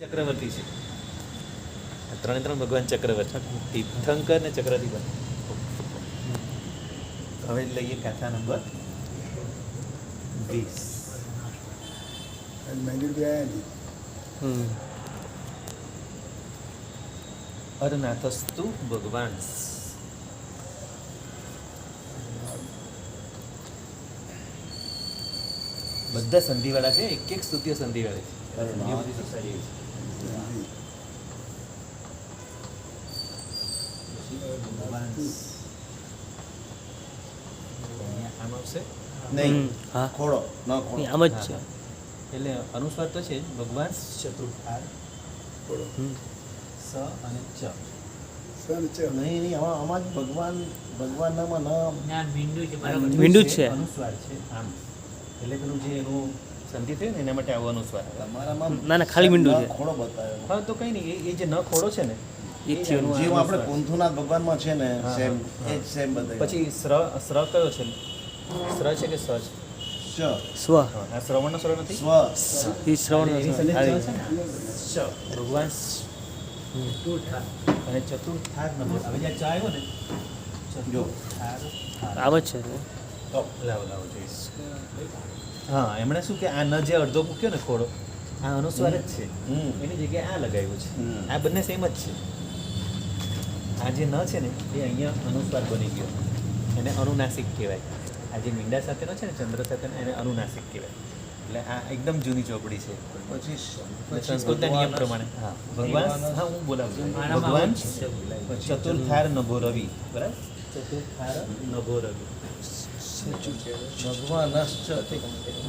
ચક્રવર્તી છે. ત્રણે ત્રણ ભગવાન ચક્રવર્તી, તીર્થંકર ને ચક્રવર્તી. હવે લઈએ ગાથા નંબર 20. અરનાથસ્તુ ભગવાન. બધા સંધિવાળા છે, એક એક સ્તુત્ય સંધિવાળા છે. એ બધી સોસાયટી છે. આમ આવશે નહીં, ખોડો ન ખોડો આમ જ છે. એટલે અનુસ્વાર તો છે ભગવાન ચતુર્થાર સ અને ચ. નહીં આમાં જ ભગવાનનામાં મીંડું જ છે. અનુસ્વાર છે આમ, એટલે પેલું જે એનું સંધિ થયું ને એના માટે આવો અનુસ્વાર. તમારામાં ના ખાલી મીંડું છે. ખોડો બતાવ્યો. હા તો કઈ નહીં, એ જે ન ખોડો છે ને એ થયું. જેવું આપણે કુંથુનાથ ભગવાનમાં છે ને હા, સેમ હા. એ જ સેમ બતાવ્યું. પછી સ્ર કયો છે? સ્ર છે કે સ છે? સ્વ હા, આ શ્રવણનો સ્ર નથી. સ્વ એ શ્રવણ એની સાથે ચ છે ને? શ. ભગવાન અને ચતુર્થાર નંબર. હવે જ્યાં ચા આવ્યો ને ચતુર્થાર. આમ જ છે. લાવો જોઈશ. હા, એમણે શું કે આ ન જે અડધો મૂક્યો ને ખોડો, આ અનુસ્વાર જ છે. એની જગ્યાએ આ લગાવ્યું છે. આ બંને સેમ જ છે. આ જે ન છે ને એ અહીંયા અનુસ્વાર બની ગયો, એને અનુનાસિક કહેવાય. આ જે મીંડા સાથેનો છે ને, ચંદ્ર સાથેનો, એને અનુનાસિક કહેવાય. એટલે આ એકદમ જૂની ચોપડી છે. પછી સંસ્કૃતના નિયમ પ્રમાણે હા ભગવાન, હા હું બોલાવું છું. ભગવાન ચતુર્થાર નભો રવિ, બરાબર? ચતુર્થાર નભો રવિ. ભગવાનશ્ચ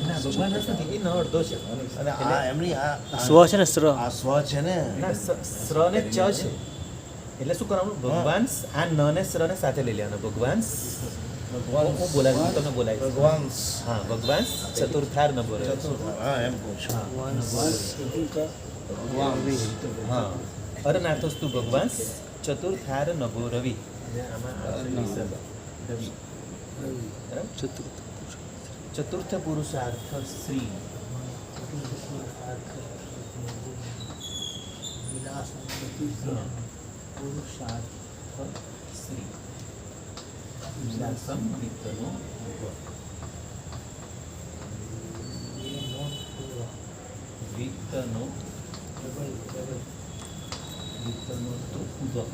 ના ભગવાન નથી, એ ન અડધો છે. અને આ એમની આ સ્વ છે ને સ્ર. આ સ્વ છે ને ના સ્ર ને ચ છે. એટલે શું કરવાનું? ભગવાન આ ન ને સ્ર ને સાથે લઈ લેવાનું. ભગવાન હું બોલાવું, તમે બોલાવી. ભગવાન હા, ભગવાન ચતુર્થાર નભો રવિ. ચતુર્થાર. હા એમ કહું છું. ભગવાન હા અરનાથસ્તુ ભગવાન ચતુર્થાર નભો રવિ. રવિ. ચતુર્થ પુરુષાર્થ શ્રી. પુરુષાર્થ શ્રી વિલાસમ વિત્તનો વિત્તનો વિત્તનો તો ઉદક.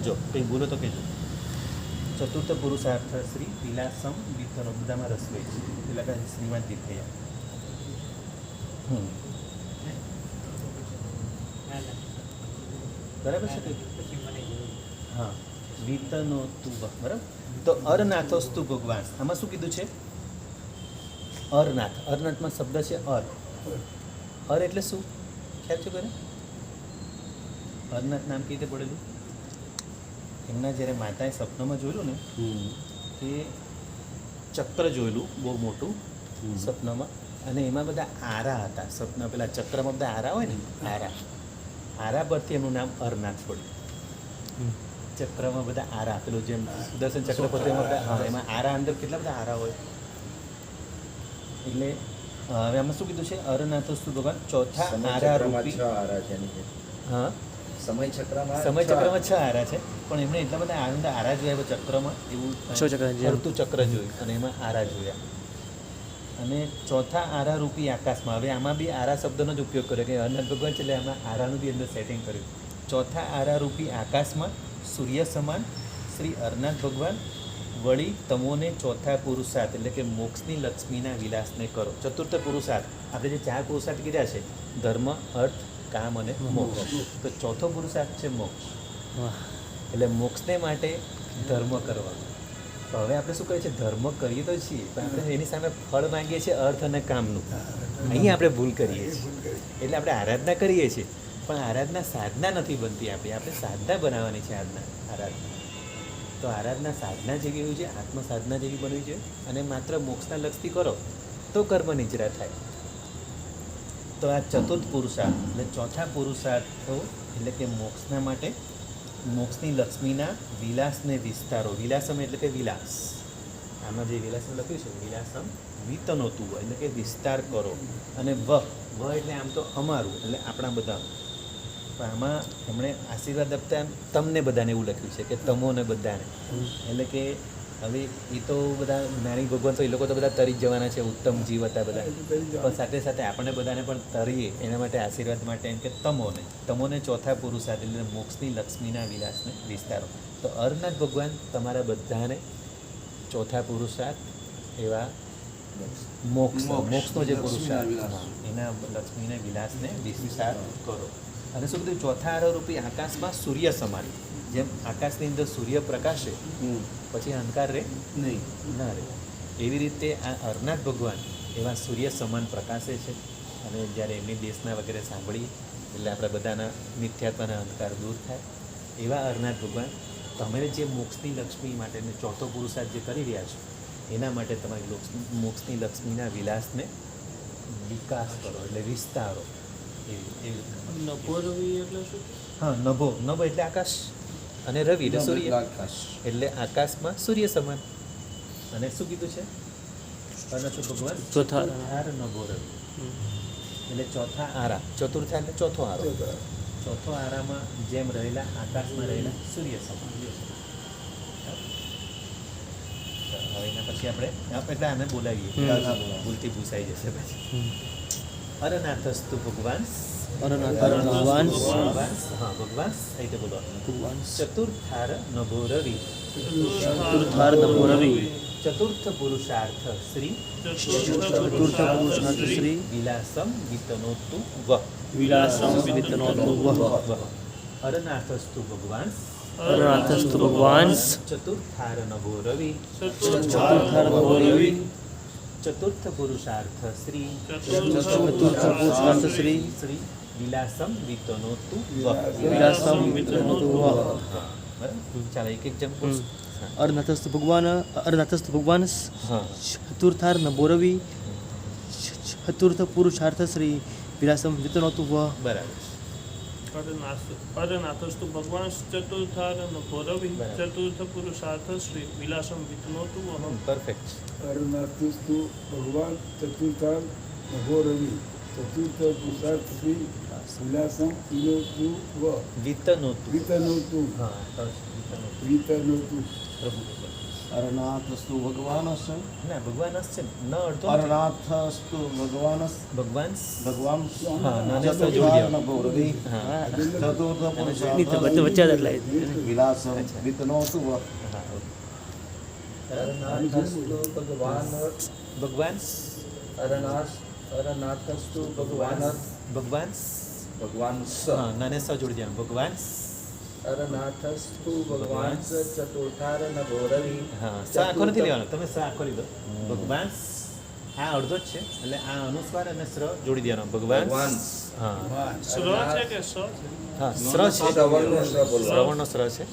જો કંઈ બોલો તો કહેજો. ચતુર્થ પુરુષાર્થ શ્રી વિલાસમ વિત્તનો, બધામાં રસ હોય છે એટલે કે શ્રીમાં દીપ થયા. બરાબર છે? હા, વિત્તનો તું, બરાબર. તો અરનાથસ્તુ ભગવાન, આમાં શું કીધું છે? અરનાથ. અરનાથમાં શબ્દ છે અર. અર એટલે શું ખ્યાલ છે કોઈને? અરનાથ નામ કેવી રીતે પડેલું? એમના જ્યારે માતાએ સપનામાં જોયેલું ને કે ચક્ર જોયેલું બહુ મોટું સપનામાં, અને એમાં બધા આરા હતા. સપના પેલા ચક્રમાં બધા આરા હોય ને, આરા પરથી એમનું નામ અરનાથ પડ્યું. ચક્રમાં બધા આરા, પેલું જેમ સુદર્શન ચક્ર પરથી એમાં બધા, હા, એમાં આરા, અંદર કેટલા બધા આરા હોય. એટલે હવે આમાં શું કીધું છે? અરનાથસ્તુ ભગવાન ચોથા આરા રૂપી. હા, સમય ચક્રમાં 6 આરા છે, પણ એમણે એટલા બધા આરા જોયા ચક્રમાં, એવું ફરતું ચક્ર જોયું અને એમાં આરા જોયા. અને ચોથા આરા રૂપી આકાશમાં. હવે આમાં બી આરા શબ્દનો જ ઉપયોગ કર્યો કે અરનાથ ભગવાન છે, એટલે આમાં આરાનું બી અંદર સેટિંગ કર્યું. ચોથા આરા રૂપી આકાશમાં સૂર્ય સમાન શ્રી અરનાથ ભગવાન વળી તમોને ચોથા પુરુષાર્થ, એટલે કે મોક્ષની લક્ષ્મીના વિલાસને કરો. ચતુર્થ પુરુષાર્થ, આપણે જે 4 પુરુષાર્થ કીધા છે, ધર્મ, અર્થ, કામ અને મોક્ષ. તો ચોથો પુરુષાર્થ છે મોક્ષ. એટલે મોક્ષને માટે ધર્મ કરવાનો. તો હવે આપણે શું કરીએ છીએ? ધર્મ કરીએ તો છીએ, પણ આપણે એની સામે ફળ માંગીએ છીએ અર્થ અને કામનું. અહીં આપણે ભૂલ કરીએ છીએ. એટલે આપણે આરાધના કરીએ છીએ, પણ આરાધના સાધના નથી બનતી. આપણે સાધના બનાવવાની છે. આરાધના તો આરાધના સાધના જેવી હોય છે, આત્મ સાધના જેવી બનવી છે. અને માત્ર મોક્ષના લક્ષથી કરો તો કર્મ નિજરા થાય. તો આ ચતુર્થ પુરુષાર્થ એટલે ચોથા પુરુષાર્થો, એટલે કે મોક્ષના માટે મોક્ષની લક્ષ્મીના વિલાસને વિસ્તારો. વિલાસમ એટલે કે વિલાસ. આમાં જે વિલાસમ લખ્યું છે, વિલાસમ વિતનોતું એટલે કે વિસ્તાર કરો. અને વહ એટલે આમ તો અમારું એટલે આપણા બધા, પણ આમાં એમણે આશીર્વાદ આપતા એમ તમને બધાને એવું લખ્યું છે કે તમોને બધાને, એટલે કે હવે એ તો બધા જ્ઞાની ભગવાન તો એ લોકો તો બધા તરી જ જવાના છે, ઉત્તમ જીવ હતા બધા, પણ સાથે સાથે આપણને બધાને પણ તરીએ એના માટે આશીર્વાદ માટે એમ કે તમોને ચોથા પુરુષાર્થ એટલે મોક્ષની લક્ષ્મીના વિલાસને વિસ્તારો. તો અરનાથ ભગવાન તમારા બધાને ચોથા પુરુષાર્થ એવા મોક્ષનો જે પુરુષાર્થ એના લક્ષ્મીના વિલાસને વિસ્તાર કરો. અને શું કીધું? ચોથા આરોરૂપી આકાશમાં સૂર્ય સમાન, જેમ આકાશની અંદર સૂર્ય પ્રકાશે પછી અંધકાર રહે નહીં, ના રહે, એવી રીતે આ અરનાથ ભગવાન એવા સૂર્ય સમાન પ્રકાશે છે. અને જ્યારે એમની દેશના વગેરે સાંભળીએ એટલે આપણા બધાના મિથ્યાત્વના અંધકાર દૂર થાય. એવા અરનાથ ભગવાન તમે જે મોક્ષની લક્ષ્મી માટે ચોથો પુરુષાર્થ જે કરી રહ્યા છો એના માટે તમારી મોક્ષની લક્ષ્મીના વિલાસને વિકાસ કરો એટલે વિસ્તારો. એવી હા, નભો એટલે આકાશ, અને રવિ એટલે સૂર્ય, એટલે આકાશમાં સૂર્ય સમાન. અને શું કીધું છે? અરનાથ ભગવાન ચોથા નભો રવિ એટલે ચોથા આરા, ચતુર્થા એટલે ચોથો આરો, ચોથો આરામાં જેમ રહેલા આકાશમાં રહેલા સૂર્ય સમાન. હવે એના પછી આપણે એટલે આને બોલાવીએ, ભૂલથી ભૂસાઈ જશે પછી. અરનાથસ્તુ ભગવાન ભગવાન હા ભગવાન અહીં તો બોલો. ચતુર્થાર નભો રવિ ચતુર્થાર નભો રવિ ચતુર્થ પુરુષાર્થ શ્રી ચતુર્થ પુરુષાર્થ શ્રી વિલાસમ વિતનોતુ વહ વિલાસમ વિતનોતુ વહ અરનાથસ્તુ ભગવાન અરનાથસ્તુ ભગવાન ચતુર્થાર નભો રવિ ચતુર્થાર નભો રવિ ચતુર્થ પુરુષાર્થ શ્રી ચતુર્થ પુરુષાર્થ શ્રી શ્રી વિલાસમ વિતનોતુ વહ વિલાસમ વિતનોતુ વહ. બરાબર, ચાલો એક જણ પૂછ. અરનાથસ્તુ ભગવાન હા ચતુર્થાર નભો રવિ ચતુર્થ પુરુષાર્થ શ્રી વિલાસમ વિતનોતુ વહ. બરાબર. અરનાથસ્તુ ભગવાન ચતુર્થાર નભો રવિ બરાબર. ચતુર્થ પુરુષાર્થ શ્રી વિલાસમ વિતનોતુ વહ. પરફેક્ટ. અરનાથસ્તુ ભગવાન ચતુર્થાર નભો રવિ ચતુર્થ પુરુષાર્થ શ્રી વિલાસમ વિનોતુ વિતનોતુ. વિતનોતુ હા તો વિતનોતુ. વિતનોતુ પ્રભુ અરનાથસ્તુ ભગવાનસ ના ભગવાન જ છે ને, ન અડધો નથી. અરનાથસ્તુ ભગવાનસ ભગવાન ભગવાન હા નાને તો જોડી ચતુર્થાર દો. નભો રવિ હા ચતુર્થ નહીં તો પુરુષાર્થ વચ્ચે જ વિલાસમ વિતનોતુ વહ. હા અરનાથસ્તુ ભગવાન ભગવાન અરનાથસ્તુ ભગવાન ભગવાન ભગવાન હા નાને સ જોડી દેવાનું. ભગવાન અરનાથસ્તુ ભગવાન ચતુર્થાર નભો રવિ હા સ આખો નથી લેવાનો, તમે સ આખો લીધો. ભગવાન આ અડધો જ છે એટલે આ અનુસ્વાર અને સ્ર જોડી દેવાનો. ભગવાન ભગવાન. હા સ્ર છે કે સ છે? હા સ્ર છે, શ્રવણનો સ્ર બોલવાનો. શ્રવણનો સ્ર છે.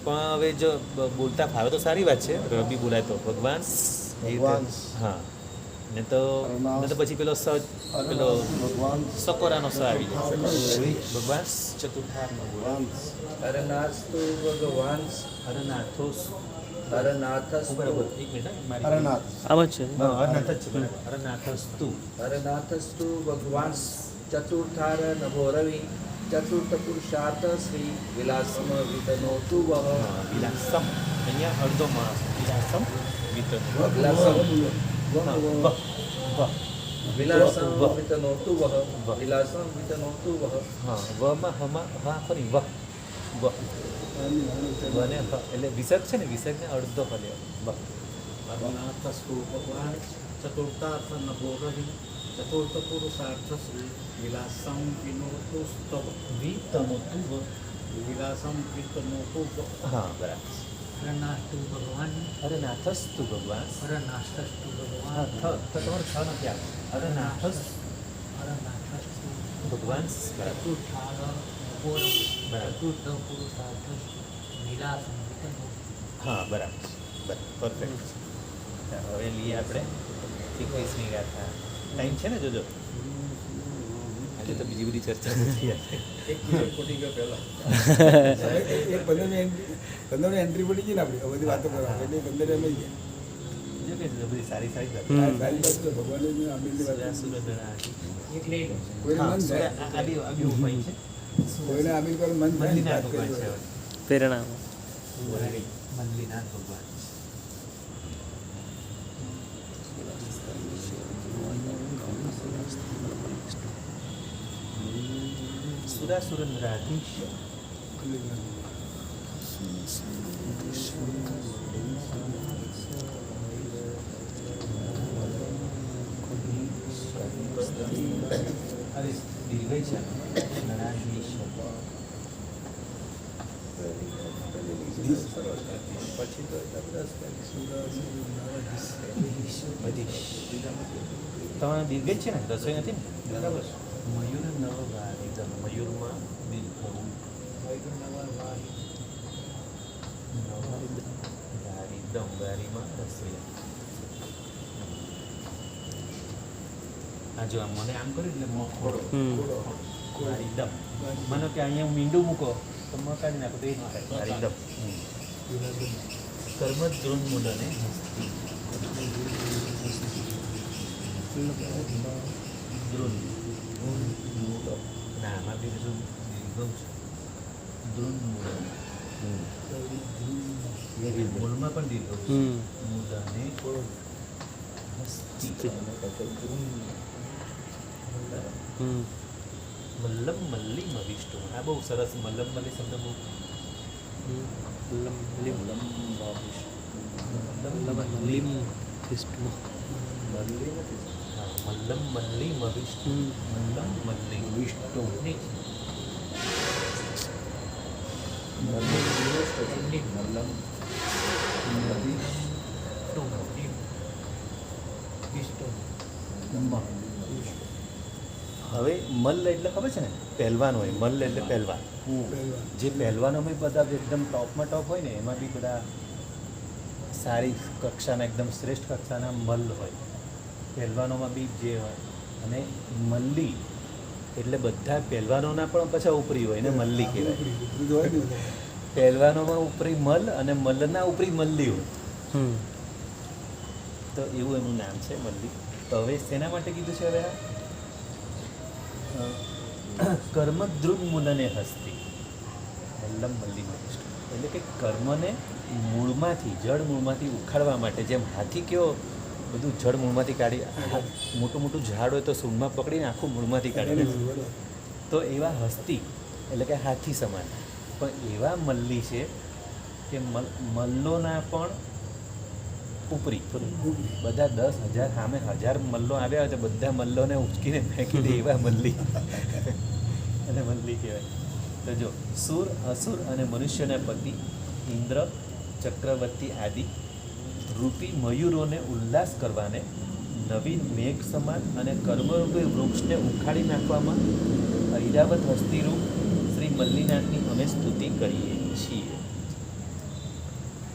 પણ હવે જો બોલતા ફાવે તો સારી વાત છે, રબી બોલાય તો ભગવાન એ રીતે. ભગવાન. હા ને તો પછી પેલો સ પેલો ભગવાન સકોરાનો સ આવી જાય. ભગવાન ચતુર્થાર ભગવાન અરનાથસ્તુ ભગવાન અરનાથોસ અરનાથસ્તુ બરાબર. એક મિનિટ હા, મારી અરનાથ આમ જ છે. હા, અરનાથ જ છે બરાબર. અરનાથસ્તુ અરનાથસ્તુ ભગવાન ચતુર્થાર નભો રવિ ચતુર્થ પુરુષાર્થ શ્રી વિલાસમ વિતનોતુ વહ. હા, વિલાસમ અહીંયા અડધો માણસ વિલાસમ વિતનોતુ. વિલાસમ હા, વહ, વહ. વિલાસમ વહ. વિતનોતુ વહ. વિલાસમ વિતનોતુ વહ. હા વમાં હમાં હા ખરી વહ વહ વને હ એટલે વિસર્ગ છે ને, વિસર્ગને અડધો હલે વહ. અરનાથસ્તુ ભગવાન ચતુર્થાર્થ નભો રવિ ચતુર્થ પુરુષાર્થ શ્રી વિલાસમ વિનોતુ સ્તવ વિતનોતુ વહ. વિલાસમ વિતનોતુ હા બરાબર. અરનાથસ્તુ ભગવાન અરનાથસ્તુ ભગવાન અરનાથસ્તુ હા ભગવાન થ તમારે છ નથી આવતું. અરનાથસ અરનાથસ્તુ ભગવાન બરાબર. ચતુર્થાર નભો રવિ બરાબર. ચતુર્થ પુરુષાર્થ શ્રી વિલાસમ વિતનોતુ. હા બરાબર બરાબર પરફેક્ટ. હવે લઈએ આપણે 21મી ગાથા. ટાઈમ છે ને જોજો, આજે તો બીજી બધી ચર્ચા નથી. એક 15 એન્ટ્રી પડી ગઈ ને આપણી, આ બધી વાતો કરવા એટલે 15 એમ ગયા. કે છે બધી સારી સારી વાત. આ સારી વાત તો ભગવાને આંબેલી વાત સુરાસુરનરાથી. એક લઈ લો કોઈને હા, મન થાય આ બી ઉપાય છે. કોઈને આંબેલી પર મન થાય ને મલ્લીનાથ વાત ભગવાન કરી છે હોય. હવે. પ્રેરણા મલ્લીનાથ ભગવાન. સુરાસુરનરાધીશ. અરે દીર્ઘઈ છે નરાધીશ. પછી તો એટલા બધા તમારા દીર્ઘ જ છે ને, રસોઈ નથી ને? બરાબર. મયુર નવવારિદમ. મયુરમાં દીર્ઘ. વારિદમ. વારીમાં રસોઈ. આ જો આમ મને આમ કર્યું એટલે મખોડો. વારિદમ. માનો કે અહીંયા હું મીંડું મૂકો તો મ કાઢી નાખો તો એ જ થાય. વારિદમ. કર્મદ્રોન્મૂલને હસ્તી. દ્રોણ. ના આમાં બી બીજું દીર્ઘ છે. દ્રોન્મૂલન. મૂળમાં પણ દીર્ઘ છે. મૂલને હસ્તી. મલ્લમ મલ્લી મવિષ્ટુ. આ બહુ સરસ. મલ્લમ મલ્લી શબ્દ બહુ મલ્લમ મલ્લી મવિષ્ટુ. મલ્લમ મલ્લી વિષ્ટુ. હવે મલ્લ એટલે ખબર છે ને, પહેલવાન હોય. મલ્લ એટલે પહેલવાન. જે પહેલવાનોમાં બધા એકદમ ટોપમાં ટોપ હોય ને, એમાં બી બધા સારી કક્ષાના એકદમ શ્રેષ્ઠ કક્ષાના મલ્લ હોય. પહેલવાનોમાં બી જે હોય. અને મલ્લી એટલે બધા પહેલવાનોના પણ પાછા ઉપરી હોય ને મલ્લી કહેવાય. પહેલવાનોમાં ઉપરી મલ્લ અને મલ્લના ઉપરી મલ્લી હોય. તો એવું એનું નામ છે મલ્લી. તો હવે શેના માટે કીધું છે હવે કર્મદ્રુન્મૂલને હસ્તી. મલ્લમ મલ્લી મવિષ્ટુ. એટલે કે કર્મને મૂળમાંથી, જળ મૂળમાંથી ઉખાડવા માટે, જેમ હાથી કેવો બધું જળ મૂળમાંથી કાઢી, મોટું મોટું ઝાડ હોય તો સૂંઢમાં પકડીને આખું મૂળમાંથી કાઢી દે, તો એવા હસ્તી એટલે કે હાથી સમાન. પણ એવા મલ્લી છે કે મલ્લોના પણ ઉપરી. બધા 10,000 સામે 1000 મલ્લો આવ્યા હોય તો બધા મલ્લોને ઉચકીને ફેંકી દે એવા મલ્લી. અને મલ્લી કહેવાય. તો જો સુર, અસુર અને મનુષ્યના પતિ ઇન્દ્ર, ચક્રવર્તી આદિ રૂપી મયુરોને ઉલ્લાસ કરવાને નવીન મેઘ સમાન અને કર્મરૂપી વૃક્ષને ઉખાડી નાખવામાં ઐરાવત હસ્તીરૂપ શ્રી મલ્લીનાથની અમે સ્તુતિ કરીએ છીએ.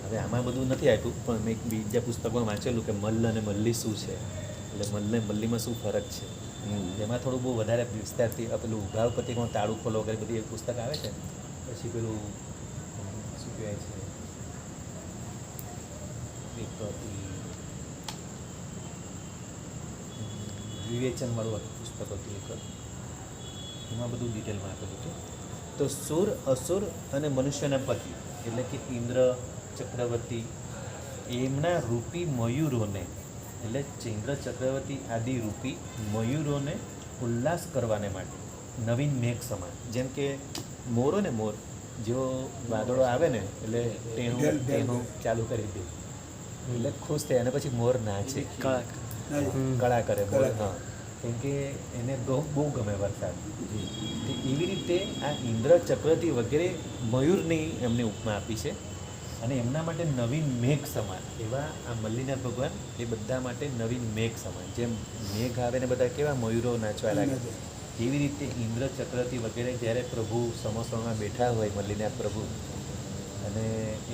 હવે આમાં બધું નથી આપ્યું, પણ મેં એક બીજા પુસ્તકમાં વાંચેલું કે મલ્લ અને મલ્લી શું છે, એટલે મલ્લ અને મલ્લીમાં શું ફરક છે. એમાં થોડું બહુ વધારે વિસ્તારથી પેલું ઉભાવપતિમાં તાળું ખોલો વગેરે બધી એક પુસ્તક આવે છે. પછી પેલું શું કહેવાય છે, વિવેચનવાળું પુસ્તક હતું એક, એમાં બધું ડિટેલમાં આપેલું હતું. તો સુર, અસુર અને મનુષ્યના પતિ એટલે કે ઇન્દ્ર, ચક્રવર્તી, એમના રૂપી મયુરોને એટલે ઇન્દ્ર, ચક્રવર્તી આદિ રૂપી મયુરોને ઉલ્લાસ કરવાને માટે નવીન મેઘ સમાન. જેમ કે મોર હોય ને, મોર જેવો વાદળો આવે ને એટલે તેનું ચાલુ કરી દે એટલે ખુશ થાય, અને પછી મોર નાચે, કળા કરે મોર. હા, કેમ કે એને બહુ ગમે વરસાદ. એવી રીતે આ ઇન્દ્ર, ચક્રવર્તી વગેરે મયુરની એમને ઉપમા આપી છે. અને એમના માટે નવીન મેઘ સમાન એવા આ મલ્લીનાથ ભગવાન એ બધા માટે નવીન મેઘ સમાન. જેમ મેઘ આવે ને બધા કેવા મયુરો નાચવા લાગે, એવી રીતે ઇન્દ્ર, ચક્રવર્તી વગેરે જ્યારે પ્રભુ સમસણમાં બેઠા હોય મલ્લીનાથ પ્રભુ, અને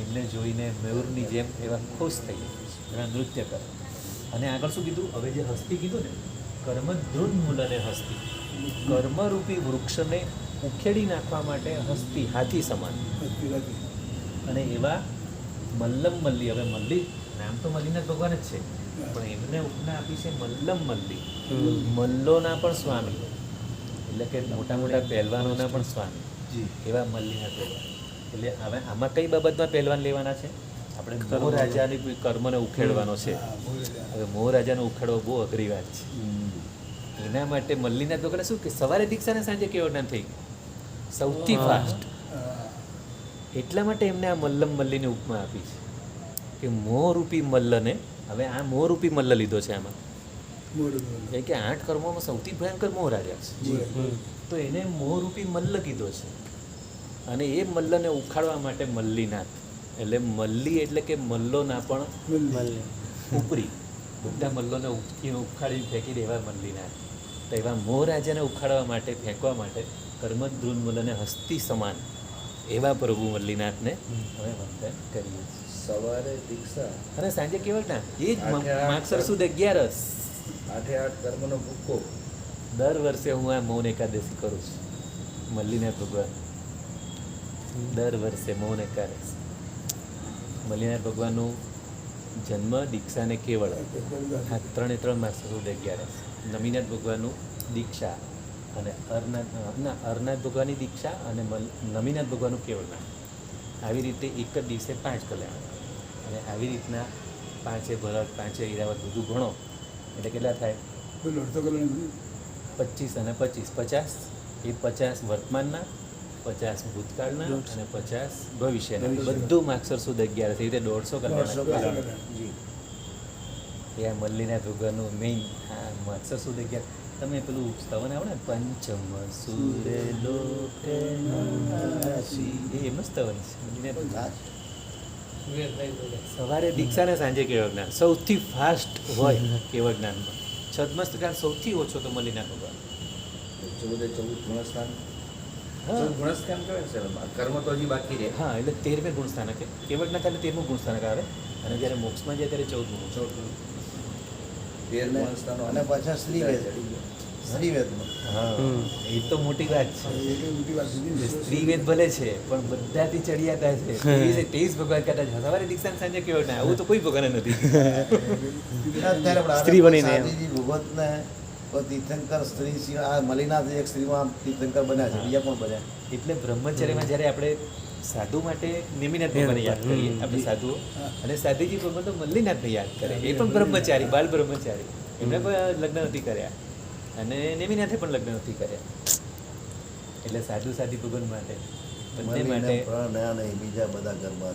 એમને જોઈને મયુરની જેમ એવા ખુશ થઈ એવા નૃત્ય કરે. અને આગળ શું કીધું, હવે જે હસ્તી કીધું ને, કર્મદ્રુન્મૂલને હસ્તી, કર્મરૂપી વૃક્ષને ઉખેડી નાખવા માટે હસ્તી, હાથી સમાન. અને એવા મલ્લમ મલ્લી, હવે મલ્લી નામ તો મલ્લીનાથ ભગવાન જ છે, પણ એમને ઉપના આપી છે મલ્લમ મલ્લી, મલ્લોના પણ સ્વામી, એટલે કે મોટા મોટા પહેલવાનોના પણ સ્વામી, એવા મલ્લીના પહેલવાન. એટલે હવે આમાં કઈ બાબતમાં પહેલવાન લેવાના છે? આપણે મોહ રાજાની કર્મને ઉખેડવાનો છે. હવે મોહ રાજાનો ઉખેડવો બહુ અઘરી વાત છે. એના માટે મલ્લીના દુકાને શું કે સવારે દીક્ષા ને સાંજે કેવો જ્ઞાન થઈ ગયું, સૌથી ફાસ્ટ. એટલા માટે એમને આ મલ્લમ મલ્લીની ઉપમા આપી છે કે મોહરૂપી મલ્લને, હવે આ મોહરૂપી મલ્લ લીધો છે આમાં, એ કે 8 કર્મોમાં સૌથી ભયંકર મોહ રાજા છે, તો એને મોહરૂપી મલ્લ કીધો છે. અને એ મલ્લને ઉખાડવા માટે મલ્લીનાથ, એટલે મલ્લી એટલે કે મલ્લોના પણ ઉપરી, બધા મલ્લોને ઉખાડી ફેંકી દે એવા મલ્લીનાથ. તો એવા મોહ રાજાને ઉખાડવા માટે, ફેંકવા માટે કર્મદ્રુન મલ્લને હસ્તી સમાન એવા પ્રભુ મલ્લીનાથને હવે વંદન કરીએ છીએ. સવારે દીક્ષા અને સાંજે કેવળ ના એ જ માગસર સુદ 11 8 કર્મનો ભૂકો. દર વર્ષે હું આ મૌન એકાદશી કરું છું. મલ્લીનાથ ભગવાન દર વર્ષે મૌન એકાદશી. મલ્લીનાથ ભગવાનનું જન્મ, દીક્ષા ને કેવળ, આ 3 માગસર સુદ 11. નમીનાથ ભગવાનનું દીક્ષા અને અરનાથ ભગવાનની દીક્ષા અને નમીનાથ ભગવાનનું કેવળનાથ. આવી રીતે એક જ દિવસે 5 કલ્યાણ. અને આવી રીતના 5 ભરત, 5 ઈરાવત બધું ગણો એટલે કેટલા થાય? 25 અને 25 50. એ 50 વર્તમાનના, 50 ભૂતકાળના અને 50 ભવિષ્યના, બધું માગસર સુદ 11. એ રીતે 150 કલ્યાણ. એ આ મલ્લીનાથ ભગવાનનું મેઇન આ માગસર સુદ 11. તમે પેલું સ્તવન આવડે ને, પંચમ સૂર્ય લોકે નાસી, એ એમનું સ્તવન છે. સવારે દીક્ષા ને સાંજે કેવળ જ્ઞાન સૌથી ફાસ્ટ હોય કેવળ જ્ઞાનમાં. છદ્મસ્ત કાળ સૌથી ઓછો તો મલ્લીનાથ ભગવાન. 14 ગુણસ્થાન. હા ગુણસ્થાન કહેવાય છે. કર્મ તો હજી બાકી રહે. હા, એટલે 13મેં ગુણસ્થાનક છે કેવળ જ્ઞાન, એટલે 13મું ગુણસ્થાનક આવે. અને જ્યારે મોક્ષમાં જાય ત્યારે 14મું. 13 ગુણસ્થાનો અને પાછા શ્રીવેદમાં. હા, એ તો મોટી વાત છે. સ્ત્રીવેદ ભલે છે પણ બધાથી ચડિયાતા છે. 23 ભગવાન કહેતા છે સવારે દીક્ષા ને સાંજે કેવળ જ્ઞાન. આવું તો કોઈ ભગવાન નથી. સ્ત્રી બનીને એમ. સાદીજી ભગવતને તીર્થંકર સ્ત્રી સિવાય આ મલ્લીનાથ એક સ્ત્રીમાં તીર્થંકર બન્યા છે, બીજા પણ બન્યા. એટલે બ્રહ્મચર્યમાં જ્યારે આપણે સાધુ માટે નિમિનાથ ભગવાનને યાદ કરીએ આપણે સાધુઓ, અને સાધુજી ભગવાન તો મલ્લીનાથને યાદ કરે. એ પણ બ્રહ્મચારી, બાલ બ્રહ્મચારી. એમણે પણ લગ્ન નથી કર્યા અને નેમિનાથે પણ લગ્ન નથી કર્યા. એટલે સાધુ સાધી ભગવાન માટે, બંને માટે. પ્રણયા નહીં, બીજા બધા ગરબા.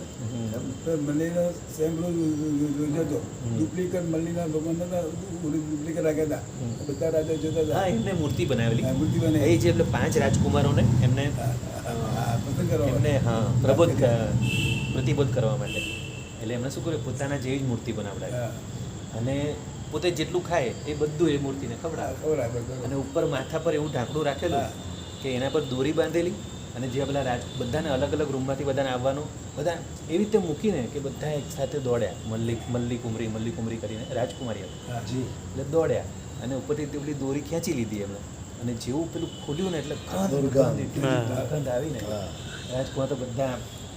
મલ્લીના સેમ્પલ જોજો, ડુપ્લિકેટ મલ્લીના ભગવાન ડુપ્લિકેટ રાખ્યા હતા, બધા રાજા જોતા હતા. હા, એમને મૂર્તિ બનાવેલી. હા, મૂર્તિ બનાવી. એ જે એટલે 5 રાજકુમારોને એમને પસંદ કરવા એમને પ્રતિબોધ કરવા માટે, એટલે એમને શું કર્યું, પોતાના જેવી જ મૂર્તિ બનાવડાવી. અને પોતે જેટલું ખાય એ બધું એ મૂર્તિને ખવડાવે. અને ઉપર માથા પર એવું ઢાંકણું રાખેલું કે એના પર દોરી બાંધેલી. અને જે પેલા બધાને અલગ અલગ રૂમમાંથી બધાને આવવાનું, બધા એવી રીતે મૂકીને કે બધા એક સાથે દોડ્યા. મલ્લી કુમરી કરીને રાજકુમારી હતી, એટલે દોડ્યા. અને ઉપરથી પેલી દોરી ખેંચી લીધી એમને. અને જેવું પેલું ખોલ્યું ને એટલે ગંધ આવીને રાજકુમાર તો બધા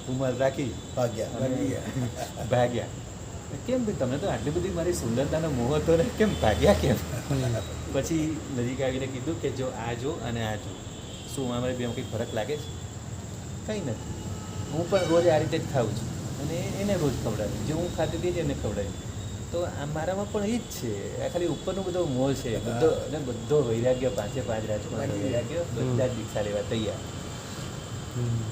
રૂમાલ રાખી ભાગ્યા. કેમ ભાઈ, તમે તો આટલી બધી મારી સુંદરતાનો મોહ હતો ને, કેમ ભાગ્યા કેમ? પછી નજીક આવીને કીધું કે જો આ જો અને આ જો, શું અમારે બે કંઈક ફરક લાગે છે? કંઈ નથી. હું પણ રોજ આ રીતે જ ખાઉં છું અને એને રોજ ખવડાવ્યું. જે હું ખાતી હતી જ એને ખવડાવ્યું. તો આ મારામાં પણ એ જ છે. આ ખાલી ઉપરનો બધો મોહ છે, બધો વૈરાગ્ય. 5 રાજકુમાર વૈરાગ્ય બધા જ દીક્ષા લેવા તૈયાર.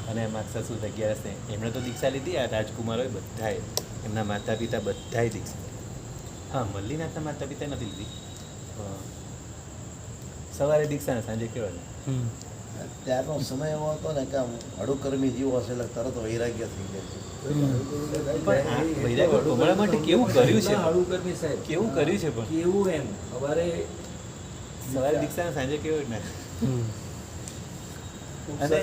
અને માગસર સુદ 11 એમણે તો દીક્ષા લીધી. આ રાજકુમારોએ બધાએ, એમના માતા પિતા બધાએ દીક્ષા. હા, મલ્લીનાથના માતા પિતા નથી લીધી. સવારે દીક્ષા ને સાંજે કેવળ. ત્યારનો સમય એવો હતો ને કે અડુકર્મી જીવો હશે એટલે તરત વૈરાગ્ય થઈ જાય છે. પણ આ વૈરાગ્ય ભોગવવા માટે કેવું કર્યું છે? હળુકર્મી સાહેબ કેવું કર્યું છે? પણ કેવું એમ અમારે સવારે દીક્ષા ને સાંજે કેવળ ના. અને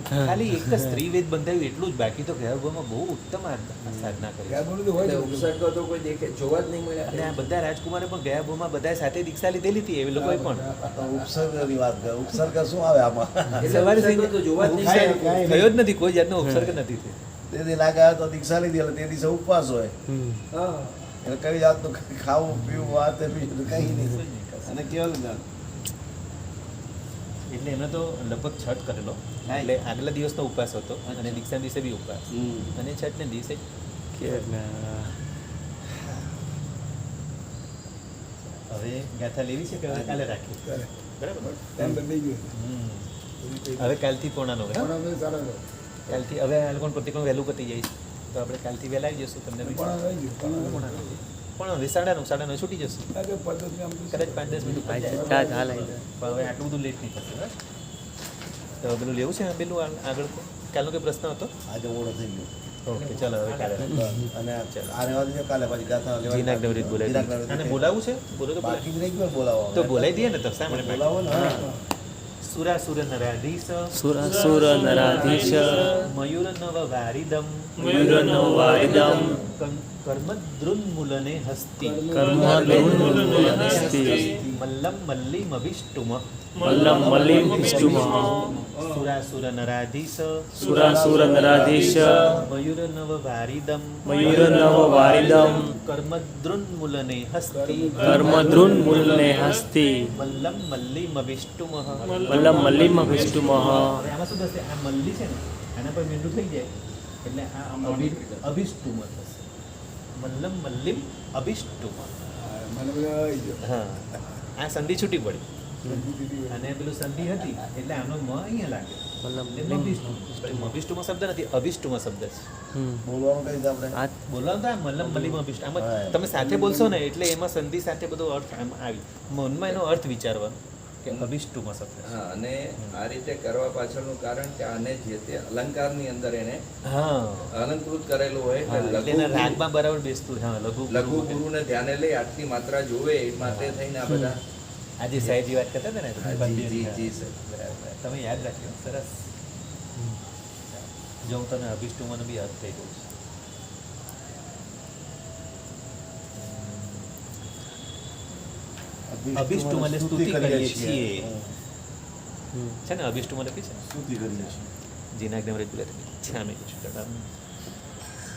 ખાલી એક જ સ્ત્રીવેદ બંધાયું એટલું જ, બાકી તો ગૃહભોમાં બહુ ઉત્તમ સાધના કરી. એટલે ઉપસર્ગ તો કોઈ દેખે જોવા જ નહીં મળ્યા. અને આ બધા રાજકુમારે પણ ગયા ભોમાં બધા સાથે દીક્ષા લીધેલી હતી એ લોકોએ પણ. ઉપસર્ગની વાત કરે, ઉપસર્ગ શું આવે આમાં? સવારે ઉપસર્ગ તો જોવા જ નહીં મળ્યા. થયો જ નથી, કોઈ જાતનો ઉપસર્ગ નથી થયો. તેથી લાગે તો દીક્ષા લીધી એટલે તે દિવસે ઉપવાસ હોય. હા, એને કઈ જાતનું ખાવું પીવું આ તે બીજું કંઈ નહીં અને કેવું જ્ઞાન એટલે એમને તો લગભગ છઠ કરેલો એટલે આગલા દિવસનો ઉપવાસ હતો અને દીક્ષાના દિવસે બી ઉપવાસ અને છઠને દિવસે હવે ગાથા લેવી છે કે હવે કાલે રાખી ચાલે. બરાબર ટાઈમ બદલાઈ ગયો હવે કાલથી પોણાનો પણ હવે સારા રહો. કાલથી હવે આ લોકોને પ્રતિકોણ વહેલું પતી જાય છે તો આપણે કાલથી વહેલા આવી જશું તમને બી પણ રહી ગયું પણ હવે પણ હવે 9:30 છૂટી જશું આ કે પદ્ધતિ આમ તો કદાચ 5-10 મિનિટ ઉપર જાય હાલ પણ હવે આટલું બધું લેટ નહીં થશે બરાબર તો પેલું લેવું છે પેલું આગળ કાલનો કોઈ પ્રશ્ન હતો આજે મોડો થઈ ગયો ઓકે ચાલો હવે કાલે અને આ રહેવા દેજો કાલે પાછી ગાથા લેવા જીનાક નવરીત બોલાવી અને બોલાવું છે બોલો તો બાકી જ રહી ગયું ને બોલાવવા તો બોલાવી દઈએ ને તો શા માટે બોલાવો ને હા. સુરાસુર નરાધીશ સુરાસુર નરાધીશ મયુર નવ વારિદમ મયુર નવ વારિદમ કર્મદ્રુન્મૂલને હસ્તિ કર્મદ્રુન્મૂલનેસ્તિ મલ્લમ મલ્લિમભિષ્ટુમ મલ્લમ મલ્લિમ વિષ્ણુમ સુરાસુર નરાધીશ સુરાસુર નરાધીશ મયુર નવ વારિદમ મયુર નવ વારિદમ કર્મદ્રુન્મૂલને હસ્તિ કર્મદ્રુન્મૂલને હસ્તિ મલ્લમ મલ્લિમભિષ્ટુમ મલ્લમ મલ્લિમ વિષ્ણુમ હવે આમાં શું થશે આ મલ્લી છે ને આના પર મીંડું થઈ જાય એટલે આ અભિષ્ટુમ થશે મલ્લમ મલ્લિમ અભિષ્ટુમ હા, મને બધા આવી ગયો હા આ સંધિ છૂટી પડી સમજી અને પેલું સંધિ હતી એટલે આનો મ અહીંયા લાગે મલ્લમ એટલે મભિષ્ટુમ. પણ મભિષ્ટુમાં શબ્દ નથી અભિષ્ટુમાં શબ્દ છે બોલવાનું કઈ રીતે આપણે આ બોલવાનું તો આ મલ્લમ મલ્લિમ અભિષ્ટ આમાં હા. તમે સાથે બોલશો ને એટલે એમાં સંધિ સાથે બધો અર્થ આમ આવી મનમાં એનો અર્થ વિચારવાનો કે અભિષ્ટુમાં શબ્દ છે. હા અને આ રીતે કરવા પાછળનું કારણ કે આને જે તે અલંકારની અંદર એને હા અલંકૃત કરેલું હોય હા, એટલે એટલે એના રાગમાં બરાબર બેસતું હા લઘુ લઘુ ગુરુને ધ્યાને લઈ આટલી માત્રા જોવે એ માટે થઈને આ બધા આજે સાહેબજી વાત કરતા હતા ને જી જી સર બરાબર તમે યાદ રાખ્યો સરસ જો હું તને અભિષ્ટુમાં બી અર્થ થઈ ગયું અભિષ્ટુમાં એટલે સ્તુતિ કરીએ છીએ છે ને અભિષ્ટુમાં લખી છે સ્તુતિ કરીએ છીએ જીનાક નવરેત બોલે છે અમે કીધું